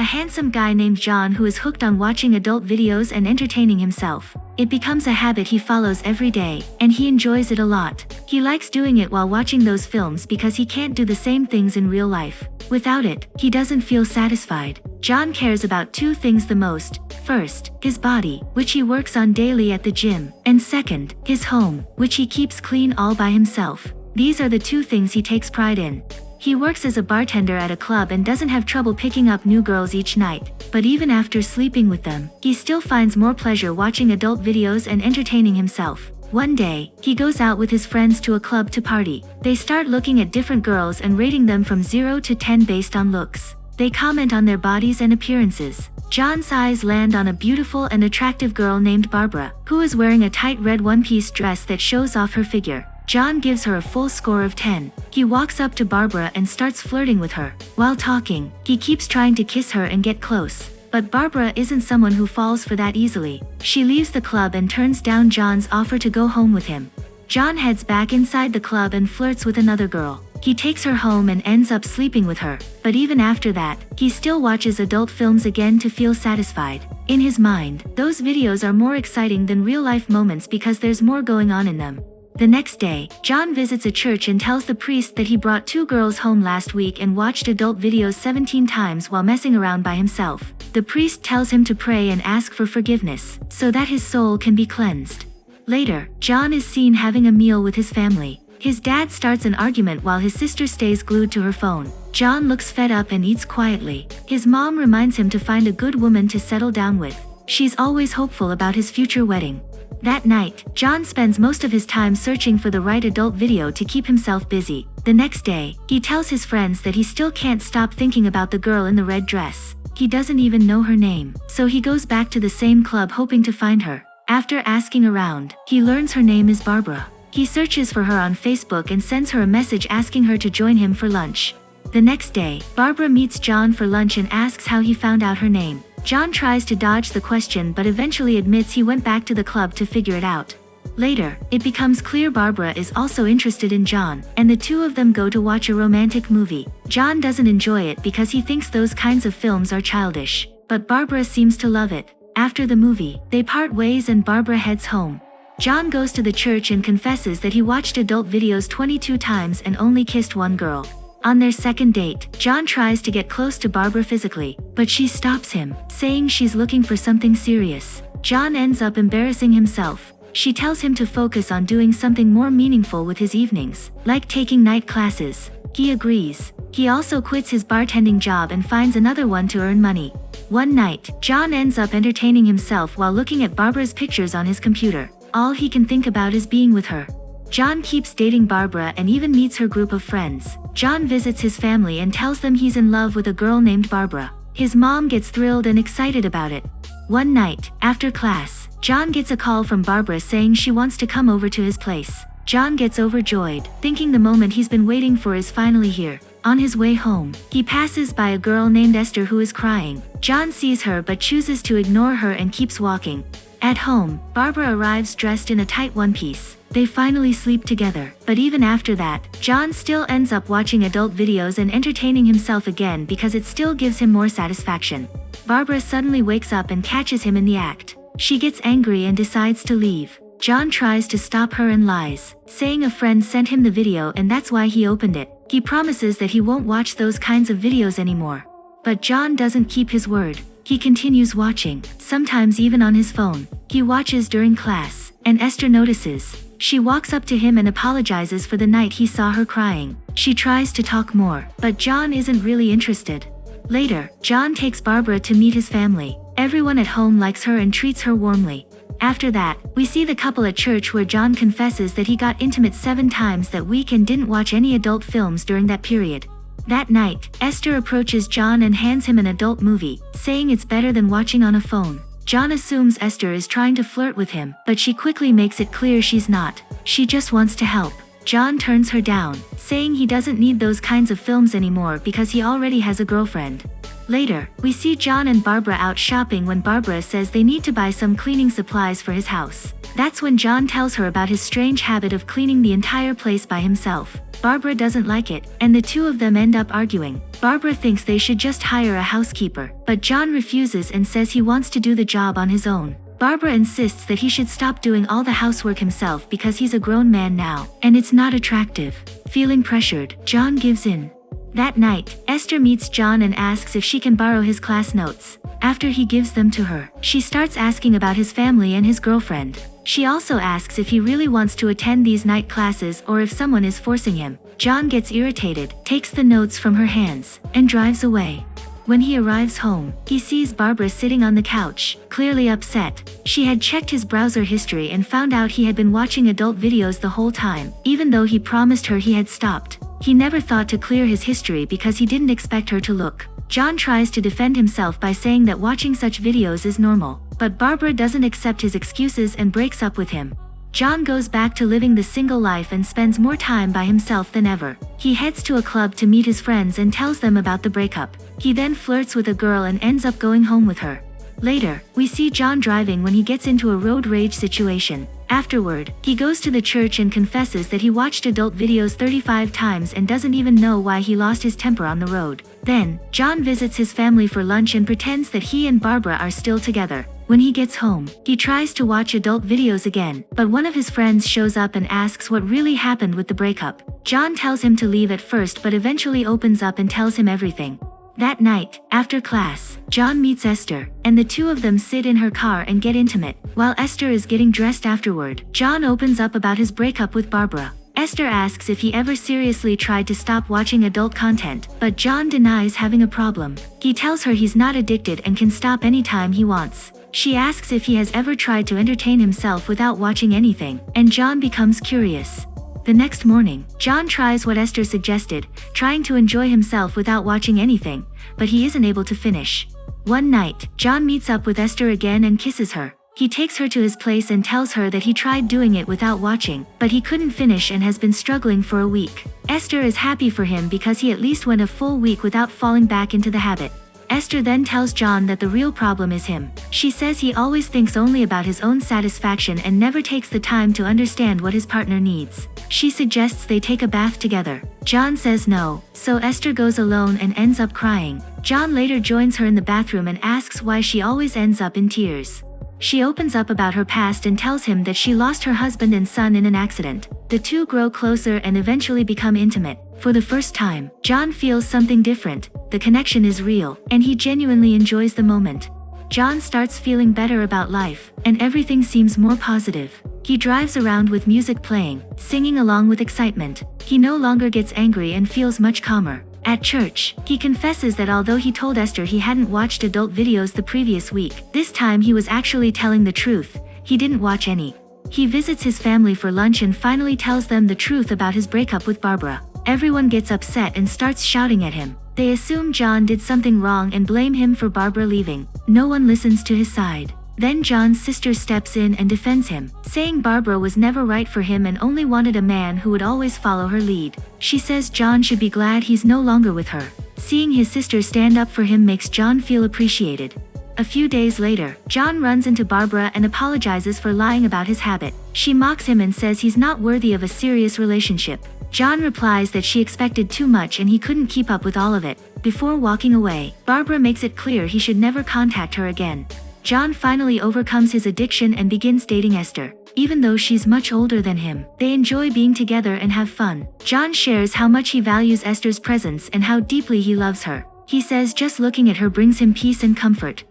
a handsome guy named John who is hooked on watching adult videos and entertaining himself. It becomes a habit he follows every day, and he enjoys it a lot. He likes doing it while watching those films because he can't do the same things in real life. Without it, he doesn't feel satisfied. John cares about two things the most. First, his body, which he works on daily at the gym, and second, his home, which he keeps clean all by himself. These are the two things he takes pride in. He works as a bartender at a club and doesn't have trouble picking up new girls each night, but even after sleeping with them, he still finds more pleasure watching adult videos and entertaining himself. One day, he goes out with his friends to a club to party. They start looking at different girls and rating them from 0 to 10 based on looks. They comment on their bodies and appearances. John's eyes land on a beautiful and attractive girl named Barbara, who is wearing a tight red one-piece dress that shows off her figure. John gives her a full score of 10. He walks up to Barbara and starts flirting with her. While talking, he keeps trying to kiss her and get close. But Barbara isn't someone who falls for that easily. She leaves the club and turns down John's offer to go home with him. John heads back inside the club and flirts with another girl. He takes her home and ends up sleeping with her. But even after that, he still watches adult films again to feel satisfied. In his mind, those videos are more exciting than real-life moments because there's more going on in them. The next day, John visits a church and tells the priest that he brought 2 girls home last week and watched adult videos 17 times while messing around by himself. The priest tells him to pray and ask for forgiveness, so that his soul can be cleansed. Later, John is seen having a meal with his family. His dad starts an argument while his sister stays glued to her phone. John looks fed up and eats quietly. His mom reminds him to find a good woman to settle down with. She's always hopeful about his future wedding. That night, John spends most of his time searching for the right adult video to keep himself busy. The next day, he tells his friends that he still can't stop thinking about the girl in the red dress. He doesn't even know her name, so he goes back to the same club hoping to find her. After asking around, he learns her name is Barbara. He searches for her on Facebook and sends her a message asking her to join him for lunch. The next day, Barbara meets John for lunch and asks how he found out her name. John tries to dodge the question but eventually admits he went back to the club to figure it out. Later, it becomes clear Barbara is also interested in John, and the two of them go to watch a romantic movie. John doesn't enjoy it because he thinks those kinds of films are childish, but Barbara seems to love it. After the movie, they part ways and Barbara heads home. John goes to the church and confesses that he watched adult videos 22 times and only kissed one girl. On their second date, John tries to get close to Barbara physically, but she stops him, saying she's looking for something serious. John ends up embarrassing himself. She tells him to focus on doing something more meaningful with his evenings, like taking night classes. He agrees. He also quits his bartending job and finds another one to earn money. One night, John ends up entertaining himself while looking at Barbara's pictures on his computer. All he can think about is being with her. John keeps dating Barbara and even meets her group of friends. John visits his family and tells them he's in love with a girl named Barbara. His mom gets thrilled and excited about it. One night, after class, John gets a call from Barbara saying she wants to come over to his place. John gets overjoyed, thinking the moment he's been waiting for is finally here. On his way home, he passes by a girl named Esther who is crying. John sees her but chooses to ignore her and keeps walking. At home, Barbara arrives dressed in a tight one-piece. They finally sleep together, but even after that, John still ends up watching adult videos and entertaining himself again because it still gives him more satisfaction. Barbara suddenly wakes up and catches him in the act. She gets angry and decides to leave. John tries to stop her and lies, saying a friend sent him the video and that's why he opened it. He promises that he won't watch those kinds of videos anymore. But John doesn't keep his word. He continues watching, sometimes even on his phone. He watches during class, and Esther notices. She walks up to him and apologizes for the night he saw her crying. She tries to talk more, but John isn't really interested. Later, John takes Barbara to meet his family. Everyone at home likes her and treats her warmly. After that, we see the couple at church where John confesses that he got intimate 7 times that week and didn't watch any adult films during that period. That night, Esther approaches John and hands him an adult movie, saying it's better than watching on a phone. John assumes Esther is trying to flirt with him, but she quickly makes it clear she's not. She just wants to help. John turns her down, saying he doesn't need those kinds of films anymore because he already has a girlfriend. Later, we see John and Barbara out shopping when Barbara says they need to buy some cleaning supplies for his house. That's when John tells her about his strange habit of cleaning the entire place by himself. Barbara doesn't like it, and the two of them end up arguing. Barbara thinks they should just hire a housekeeper, but John refuses and says he wants to do the job on his own. Barbara insists that he should stop doing all the housework himself because he's a grown man now, and it's not attractive. Feeling pressured, John gives in. That night, Esther meets John and asks if she can borrow his class notes. After he gives them to her, she starts asking about his family and his girlfriend. She also asks if he really wants to attend these night classes or if someone is forcing him. John gets irritated, takes the notes from her hands, and drives away. When he arrives home, he sees Barbara sitting on the couch, clearly upset. She had checked his browser history and found out he had been watching adult videos the whole time, even though he promised her he had stopped. He never thought to clear his history because he didn't expect her to look. John tries to defend himself by saying that watching such videos is normal, but Barbara doesn't accept his excuses and breaks up with him. John goes back to living the single life and spends more time by himself than ever. He heads to a club to meet his friends and tells them about the breakup. He then flirts with a girl and ends up going home with her. Later, we see John driving when he gets into a road rage situation. Afterward, he goes to the church and confesses that he watched adult videos 35 times and doesn't even know why he lost his temper on the road. Then, John visits his family for lunch and pretends that he and Barbara are still together. When he gets home, he tries to watch adult videos again, but one of his friends shows up and asks what really happened with the breakup. John tells him to leave at first but eventually opens up and tells him everything. That night, after class, John meets Esther, and the two of them sit in her car and get intimate. While Esther is getting dressed afterward, John opens up about his breakup with Barbara. Esther asks if he ever seriously tried to stop watching adult content, but John denies having a problem. He tells her he's not addicted and can stop anytime he wants. She asks if he has ever tried to entertain himself without watching anything, and John becomes curious. The next morning, John tries what Esther suggested, trying to enjoy himself without watching anything, but he isn't able to finish. One night, John meets up with Esther again and kisses her. He takes her to his place and tells her that he tried doing it without watching, but he couldn't finish and has been struggling for a week. Esther is happy for him because he at least went a full week without falling back into the habit. Esther then tells John that the real problem is him. She says he always thinks only about his own satisfaction and never takes the time to understand what his partner needs. She suggests they take a bath together. John says no, so Esther goes alone and ends up crying. John later joins her in the bathroom and asks why she always ends up in tears. She opens up about her past and tells him that she lost her husband and son in an accident. The two grow closer and eventually become intimate. For the first time, John feels something different. The connection is real, and he genuinely enjoys the moment. John starts feeling better about life, and everything seems more positive. He drives around with music playing, singing along with excitement. He no longer gets angry and feels much calmer. At church, he confesses that although he told Esther he hadn't watched adult videos the previous week, this time he was actually telling the truth. He didn't watch any. He visits his family for lunch and finally tells them the truth about his breakup with Barbara. Everyone gets upset and starts shouting at him. They assume John did something wrong and blame him for Barbara leaving. No one listens to his side. Then John's sister steps in and defends him, saying Barbara was never right for him and only wanted a man who would always follow her lead. She says John should be glad he's no longer with her. Seeing his sister stand up for him makes John feel appreciated. A few days later, John runs into Barbara and apologizes for lying about his habit. She mocks him and says he's not worthy of a serious relationship. John replies that she expected too much and he couldn't keep up with all of it. Before walking away, Barbara makes it clear he should never contact her again. John finally overcomes his addiction and begins dating Esther. Even though she's much older than him, they enjoy being together and have fun. John shares how much he values Esther's presence and how deeply he loves her. He says just looking at her brings him peace and comfort.